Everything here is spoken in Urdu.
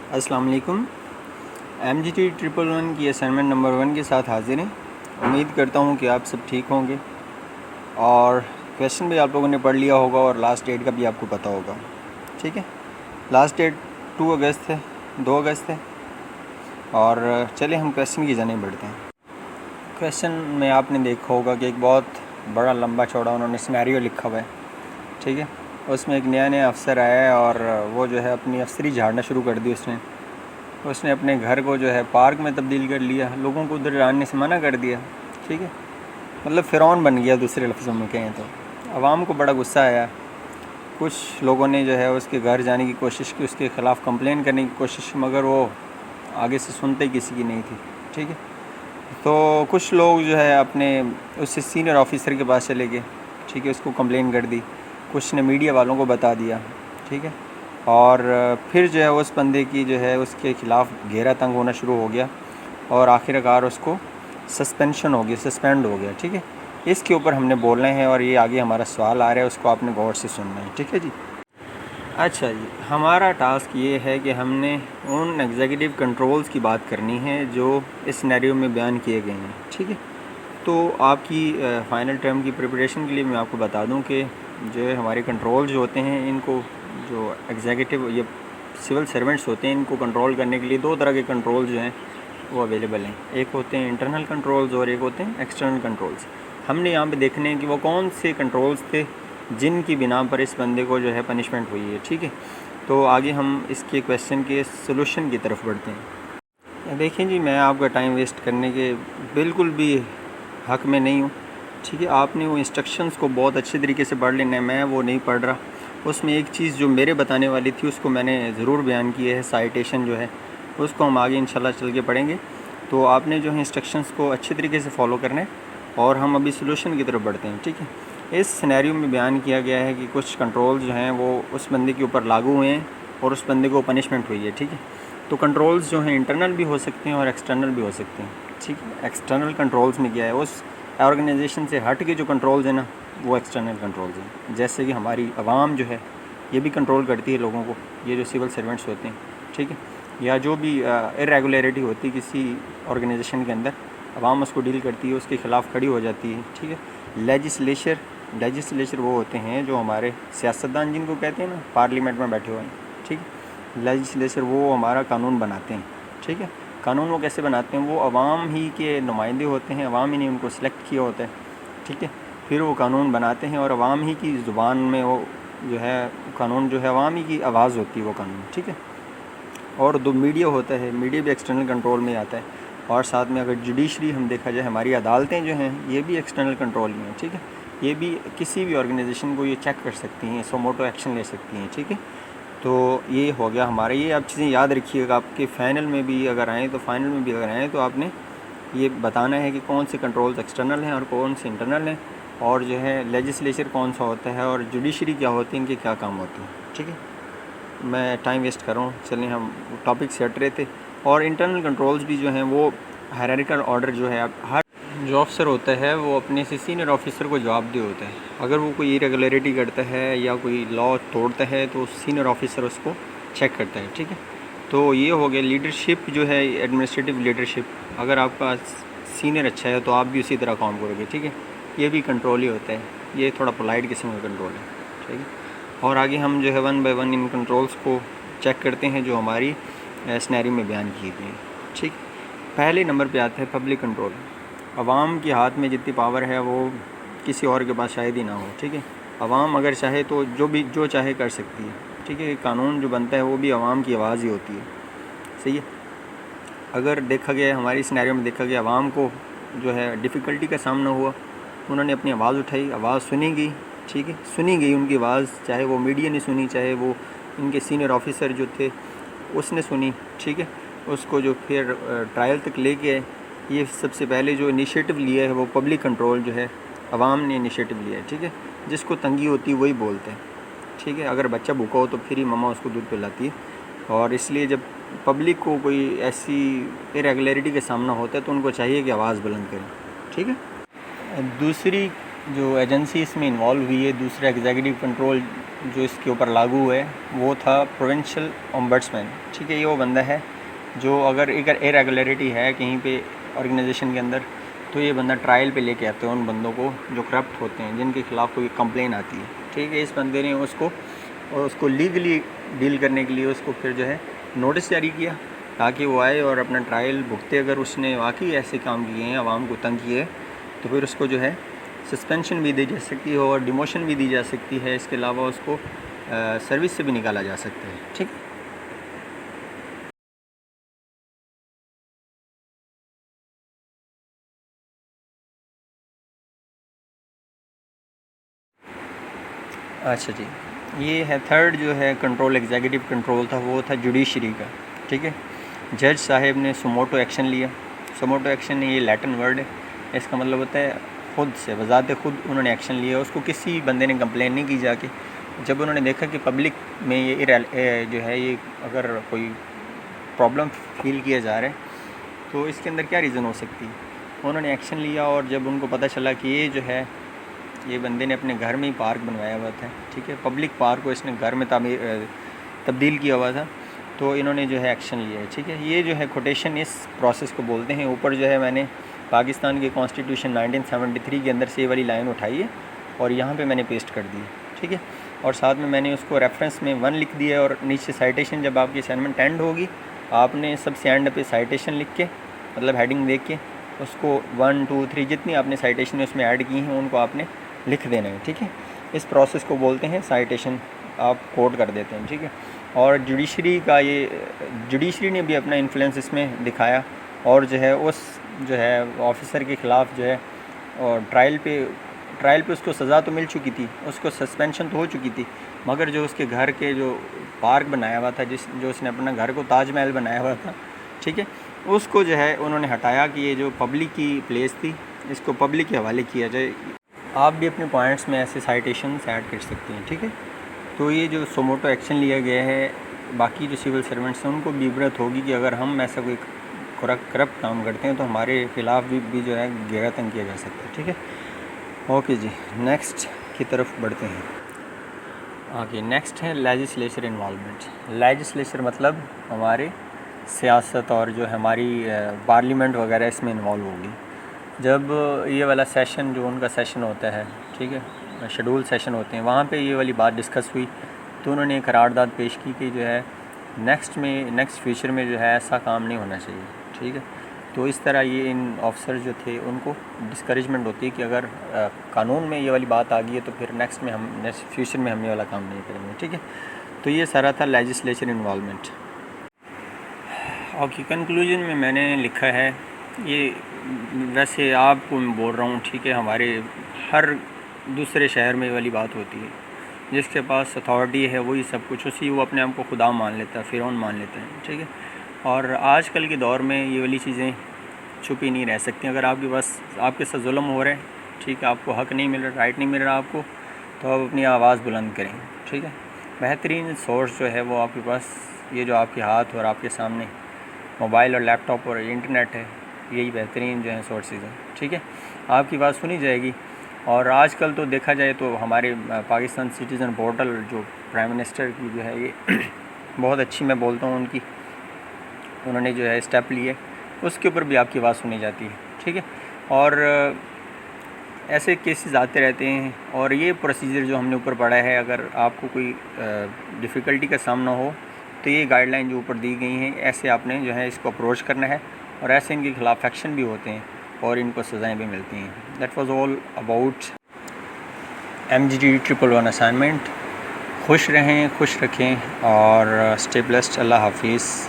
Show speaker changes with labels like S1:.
S1: السلام علیکم۔ MGT 111 کی اسائنمنٹ نمبر 1 کے ساتھ حاضر ہیں۔ امید کرتا ہوں کہ آپ سب ٹھیک ہوں گے اور کویشچن بھی آپ لوگوں نے پڑھ لیا ہوگا اور لاسٹ ڈیٹ کا بھی آپ کو پتہ ہوگا، ٹھیک ہے۔ لاسٹ ڈیٹ 2 اگست ہے، 2 اگست ہے، اور چلیں ہم کویشچن کی جانب بڑھتے ہیں۔ کویشچن میں آپ نے دیکھا ہوگا کہ ایک بہت بڑا لمبا چوڑا انہوں نے سینیریو لکھا ہوا ہے، ٹھیک ہے۔ اس میں ایک نیا افسر آیا ہے اور وہ جو ہے اپنی افسری جھاڑنا شروع کر دی۔ اس نے اپنے گھر کو جو ہے پارک میں تبدیل کر لیا، لوگوں کو ادھر آنے سے منع کر دیا، ٹھیک ہے۔ مطلب فرعون بن گیا دوسرے لفظوں میں کہیں تو۔ عوام کو بڑا غصہ آیا، کچھ لوگوں نے جو ہے اس کے گھر جانے کی کوشش کی، اس کے خلاف کمپلین کرنے کی کوشش، مگر وہ آگے سے سنتے کسی کی نہیں تھی، ٹھیک ہے۔ تو کچھ لوگ جو ہے اپنے اس سینئر آفیسر کے پاس چلے گئے، ٹھیک ہے، اس کو کمپلین کر دی، کچھ نے میڈیا والوں کو بتا دیا، ٹھیک ہے۔ اور پھر جو ہے اس بندے کی جو ہے اس کے خلاف گھیرا تنگ ہونا شروع ہو گیا اور آخر کار اس کو سسپینڈ ہو گیا، ٹھیک ہے۔ اس کے اوپر ہم نے بولنا ہے اور یہ آگے ہمارا سوال آ رہا ہے، اس کو آپ نے غور سے سننا ہے، ٹھیک ہے جی۔ اچھا جی، ہمارا ٹاسک یہ ہے کہ ہم نے ان ایگزیکٹو کنٹرولز کی بات کرنی ہے جو اس سینیریو میں بیان کیے گئے ہیں، ٹھیک ہے۔ تو آپ کی فائنل ٹرم کی پریپریشن کے لیے میں آپ کو بتا دوں کہ جو ہے ہمارے کنٹرول جو ہوتے ہیں، ان کو جو ایگزیکٹو یہ سول سرونٹس ہوتے ہیں، ان کو کنٹرول کرنے کے لیے 2 طرح کے کنٹرول جو ہیں وہ اویلیبل ہیں۔ ایک ہوتے ہیں انٹرنل کنٹرولز اور ایک ہوتے ہیں ایکسٹرنل کنٹرولز۔ ہم نے یہاں پہ دیکھنے ہیں کہ وہ کون سے کنٹرولز تھے جن کی بنا پر اس بندے کو جو ہے پنشمنٹ ہوئی ہے، ٹھیک ہے۔ تو آگے ہم اس کے کویشچن کے سلوشن کی طرف بڑھتے ہیں۔ دیکھیں جی، میں آپ کا ٹائم ویسٹ کرنے کے بالکل بھی حق میں نہیں ہوں، ٹھیک ہے۔ آپ نے وہ انسٹرکشنز کو بہت اچھے طریقے سے پڑھ لینا ہے، میں وہ نہیں پڑھ رہا۔ اس میں ایک چیز جو میرے بتانے والی تھی اس کو میں نے ضرور بیان کی ہے، سائٹیشن جو ہے اس کو ہم آگے انشاءاللہ چل کے پڑھیں گے۔ تو آپ نے جو ہے انسٹرکشنز کو اچھے طریقے سے فالو کرنا ہے اور ہم ابھی سلوشن کی طرف بڑھتے ہیں، ٹھیک ہے۔ اس سینیریو میں بیان کیا گیا ہے کہ کچھ کنٹرول جو ہیں وہ اس بندے کے اوپر لاگو ہوئے ہیں اور اس بندے کو پنشمنٹ ہوئی ہے، ٹھیک ہے۔ تو کنٹرولز جو ہیں انٹرنل بھی ہو سکتے ہیں اور ایکسٹرنل بھی ہو سکتے ہیں، ٹھیک ہے۔ ایکسٹرنل کنٹرولز میں کیا ہے، اس آرگنائزیشن سے ہٹ کے جو کنٹرولز ہیں نا وہ ایکسٹرنل کنٹرولز ہیں۔ جیسے کہ ہماری عوام جو ہے یہ بھی کنٹرول کرتی ہے لوگوں کو، یہ جو سول سرونٹس ہوتے ہیں، ٹھیک ہے، یا جو بھی ارریگولیرٹی ہوتی ہے کسی آرگنائزیشن کے اندر، عوام اس کو ڈیل کرتی ہے، اس کے خلاف کھڑی ہو جاتی ہے، ٹھیک ہے۔ لیجسلیچر وہ ہوتے ہیں جو ہمارے سیاستدان جن کو کہتے ہیں نا، پارلیمنٹ میں بیٹھے ہوئے ہیں، ٹھیک ہے۔ لیجسلیچر وہ ہمارا قانون بناتے ہیں، ٹھیک ہے۔ قانون وہ کیسے بناتے ہیں، وہ عوام ہی کے نمائندے ہوتے ہیں، عوام ہی نے ان کو سلیکٹ کیا ہوتا ہے، ٹھیک ہے۔ پھر وہ قانون بناتے ہیں اور عوام ہی کی زبان میں وہ جو ہے قانون جو ہے عوام ہی کی آواز ہوتی ہے وہ قانون، ٹھیک ہے۔ اور دو میڈیا ہوتا ہے، میڈیا بھی ایکسٹرنل کنٹرول میں آتا ہے، اور ساتھ میں اگر جوڈیشری ہم دیکھا جائے، ہماری عدالتیں جو ہیں یہ بھی ایکسٹرنل کنٹرول میں ہیں، ٹھیک ہے۔ یہ بھی کسی بھی آرگنائزیشن کو یہ چیک کر سکتی ہیں، سو موٹو ایکشن لے سکتی ہیں، ٹھیک ہے۔ تو یہ ہو گیا ہمارا، یہ آپ چیزیں یاد رکھیے گا، آپ کے فائنل میں بھی اگر آئیں تو آپ نے یہ بتانا ہے کہ کون سے کنٹرولز ایکسٹرنل ہیں اور کون سے انٹرنل ہیں، اور جو ہے لیجسلیچر کون سا ہوتا ہے اور جوڈیشری کیا ہوتی ہے، ان کے کیا کام ہوتے ہیں، ٹھیک ہے۔ میں ٹائم ویسٹ کر رہا ہوں، چلیں ہم ٹاپک سے ہٹ رہے تھے۔ اور انٹرنل کنٹرولز بھی جو ہیں وہ ہائرارکل آرڈر جو ہے، ہر جو افسر ہوتا ہے وہ اپنے سے سینئر آفیسر کو جواب دہ ہوتا ہے۔ اگر وہ کوئی ارریگولیرٹی کرتا ہے یا کوئی لا توڑتا ہے تو سینئر آفیسر اس کو چیک کرتا ہے، ٹھیک ہے۔ تو یہ ہو گیا لیڈرشپ جو ہے، ایڈمنسٹریٹو لیڈرشپ۔ اگر آپ کا سینئر اچھا ہے تو آپ بھی اسی طرح کام کرو گے، ٹھیک ہے۔ یہ بھی کنٹرول ہی ہوتا ہے، یہ تھوڑا پولائٹ قسم کا کنٹرول ہے، ٹھیک ہے۔ اور آگے ہم جو ہے 1 بائی 1 ان کنٹرولز کو چیک کرتے ہیں جو ہماری سینیریو میں بیان کی گئی ہیں، ٹھیک۔ پہلے نمبر پہ آتا ہے پبلک کنٹرول۔ عوام کے ہاتھ میں جتنی پاور ہے وہ کسی اور کے پاس شاید ہی نہ ہو، ٹھیک ہے۔ عوام اگر چاہے تو جو چاہے کر سکتی ہے، ٹھیک ہے۔ قانون جو بنتا ہے وہ بھی عوام کی آواز ہی ہوتی ہے، صحیح ہے۔ اگر دیکھا گیا ہماری سینیریو میں دیکھا گیا عوام کو جو ہے ڈیفیکلٹی کا سامنا ہوا، انہوں نے اپنی آواز اٹھائی، آواز سنی گئی، ٹھیک ہے، سنی گئی ان کی آواز، چاہے وہ میڈیا نے سنی، چاہے وہ ان کے سینئر آفیسر جو تھے اس نے سنی، ٹھیک ہے۔ اس کو جو پھر ٹرائل تک لے کے یہ سب سے پہلے جو انیشیٹو لیا ہے وہ پبلک کنٹرول جو ہے عوام نے انیشیٹو لیا ہے، ٹھیک ہے۔ جس کو تنگی ہوتی ہے وہی بولتے ہیں، ٹھیک ہے۔ اگر بچہ بھوکا ہو تو پھر ہی مما اس کو دودھ پلاتی ہے، اور اس لیے جب پبلک کو کوئی ایسی ارریگولیرٹی کا سامنا ہوتا ہے تو ان کو چاہیے کہ آواز بلند کریں، ٹھیک ہے۔ دوسری جو ایجنسی اس میں انوالو ہوئی ہے، دوسرا ایگزیکٹو کنٹرول جو اس کے اوپر لاگو ہے وہ تھا پروونشل اومبڈسمین. ٹھیک ہے, یہ وہ بندہ ہے جو اگر ارریگولیرٹی ہے کہیں پہ آرگنائزیشن کے اندر تو یہ بندہ ٹرائل پہ لے کے آتے ہیں ان بندوں کو جو کرپٹ ہوتے ہیں, جن کے خلاف کوئی کمپلین آتی ہے. ٹھیک ہے, اس بندے نے اس کو لیگلی ڈیل کرنے کے لیے اس کو پھر جو ہے نوٹس جاری کیا تاکہ وہ آئے اور اپنا ٹرائل بھگتے. اگر اس نے واقعی ایسے کام کیے ہیں, عوام کو تنگ کیے, تو پھر اس کو جو ہے سسپینشن بھی دی جا سکتی ہے اور ڈیموشن بھی دی جا سکتی ہے. اس کے علاوہ اس کو سروس سے بھی نکالا جا سکتا ہے. ٹھیک ہے. اچھا جی, یہ ہے تھرڈ جو ہے کنٹرول, ایگزیکٹو کنٹرول تھا, وہ تھا جوڈیشری کا. ٹھیک ہے, جج صاحب نے سوموٹو ایکشن لیا. سوموٹو ایکشن یہ لیٹن ورڈ ہے, اس کا مطلب ہوتا ہے خود سے, بذات خود انہوں نے ایکشن لیا. اس کو کسی بندے نے کمپلین نہیں کی جا کے. جب انہوں نے دیکھا کہ پبلک میں یہ جو ہے یہ اگر کوئی پرابلم فیل کیا جا رہا ہے تو اس کے اندر کیا ریزن ہو سکتی, انہوں نے ایکشن لیا. اور جب ان کو پتہ چلا کہ یہ جو ہے یہ بندے نے اپنے گھر میں ہی پارک بنوایا ہوا تھا, ٹھیک ہے, پبلک پارک کو اس نے گھر میں تبدیل کیا ہوا تھا, تو انہوں نے جو ہے ایکشن لیا ہے. ٹھیک ہے, یہ جو ہے کوٹیشن اس پروسیس کو بولتے ہیں. اوپر جو ہے میں نے پاکستان کے کانسٹیٹیوشن 1973 کے اندر سے یہ والی لائن اٹھائی ہے اور یہاں پہ میں نے پیسٹ کر دی ہے. ٹھیک ہے, اور ساتھ میں نے اس کو ریفرنس میں 1 لکھ دیا, اور نیچے سائٹیشن جب آپ کی اسائنمنٹ اینڈ ہوگی آپ نے سب سے اینڈ پہ سائٹیشن لکھ کے, مطلب ہیڈنگ دیکھ کے اس کو 1 2 3 جتنی آپ نے سائٹیشن اس میں ایڈ کی ہیں ان کو آپ نے لکھ دینا ہے. ٹھیک ہے, اس پروسیس کو بولتے ہیں سائٹیشن, آپ کوڈ کر دیتے ہیں. ٹھیک ہے, اور جوڈیشری نے بھی اپنا انفلوئنس اس میں دکھایا, اور جو ہے اس جو ہے آفیسر کے خلاف جو ہے اور ٹرائل پہ اس کو سزا تو مل چکی تھی, اس کو سسپینشن تو ہو چکی تھی, مگر جو اس کے گھر کے جو پارک بنایا ہوا تھا, جو اس نے اپنا گھر کو تاج محل بنایا ہوا تھا, ٹھیک ہے, اس کو جو ہے انہوں نے ہٹایا کہ یہ جو پبلک کی پلیس تھی اس کو پبلک کے حوالے کیا جائے. آپ بھی اپنے پوائنٹس میں ایسے سائٹیشنز ایڈ کر سکتے ہیں. ٹھیک ہے, تو یہ جو سوموٹو ایکشن لیا گیا ہے, باقی جو سول سرونٹس ہیں ان کو بھی عبرت ہوگی کہ اگر ہم ایسا کوئی کرپٹ کام کرتے ہیں تو ہمارے خلاف بھی جو ہے گھیرا تنگ کیا جا سکتا ہے. ٹھیک ہے, اوکے جی, نیکسٹ کی طرف بڑھتے ہیں. اوکے, نیکسٹ ہے لیجسلیچر انوالومنٹ. لیجسلیچر مطلب ہمارے سیاست اور جو ہماری پارلیمنٹ وغیرہ اس میں انوالو ہوگی. جب یہ والا سیشن جو ان کا سیشن ہوتا ہے, ٹھیک ہے, شیڈول سیشن ہوتے ہیں, وہاں پہ یہ والی بات ڈسکس ہوئی تو انہوں نے ایک قرارداد پیش کی کہ جو ہے نیکسٹ فیوچر میں جو ہے ایسا کام نہیں ہونا چاہیے. ٹھیک ہے, تو اس طرح یہ ان آفیسر جو تھے ان کو ڈسکریجمنٹ ہوتی ہے کہ اگر قانون میں یہ والی بات آ گئی ہے تو پھر نیکسٹ فیوچر میں ہم یہ والا کام نہیں کریں گے. ٹھیک ہے, تو یہ سارا تھا لیجسلیچر انوالومنٹ. اوکے, کنکلوژن میں نے لکھا ہے, یہ ویسے آپ کو میں بول رہا ہوں, ٹھیک ہے, ہمارے ہر دوسرے شہر میں یہ والی بات ہوتی ہے, جس کے پاس اتھارٹی ہے وہی سب کچھ, وہ اپنے آپ کو خدا مان لیتا ہے, فرعون مان لیتا ہے. ٹھیک ہے, اور آج کل کے دور میں یہ والی چیزیں چھپی نہیں رہ سکتی. اگر آپ کے پاس آپ کے ساتھ ظلم ہو رہا ہے, ٹھیک ہے, آپ کو حق نہیں مل رہا, رائٹ نہیں مل رہا آپ کو, تو آپ اپنی آواز بلند کریں. ٹھیک ہے, بہترین سورس جو ہے وہ آپ کے پاس یہ جو آپ کے ہاتھ اور آپ کے سامنے موبائل اور لیپ ٹاپ اور انٹرنیٹ ہے, یہی بہترین جو ہیں سورسز ہیں. ٹھیک ہے, آپ کی بات سنی جائے گی. اور آج کل تو دیکھا جائے تو ہمارے پاکستان سٹیزن پورٹل جو پرائم منسٹر کی جو ہے یہ بہت اچھی, میں بولتا ہوں, انہوں نے جو ہے اسٹیپ لیے, اس کے اوپر بھی آپ کی بات سنی جاتی ہے. ٹھیک ہے, اور ایسے کیسز آتے رہتے ہیں, اور یہ پروسیجر جو ہم نے اوپر پڑھا ہے, اگر آپ کو کوئی ڈیفیکلٹی کا سامنا ہو تو یہ گائیڈ لائن جو اوپر دی گئی ہیں ایسے آپ نے جو ہے اس کو اپروچ کرنا ہے, اور ایسے ان کے خلاف ایکشن بھی ہوتے ہیں اور ان کو سزائیں بھی ملتی ہیں. That was all about MGT 111 assignment. خوش رہیں, خوش رکھیں, اور اسٹے بلیسڈ. اللہ حافظ.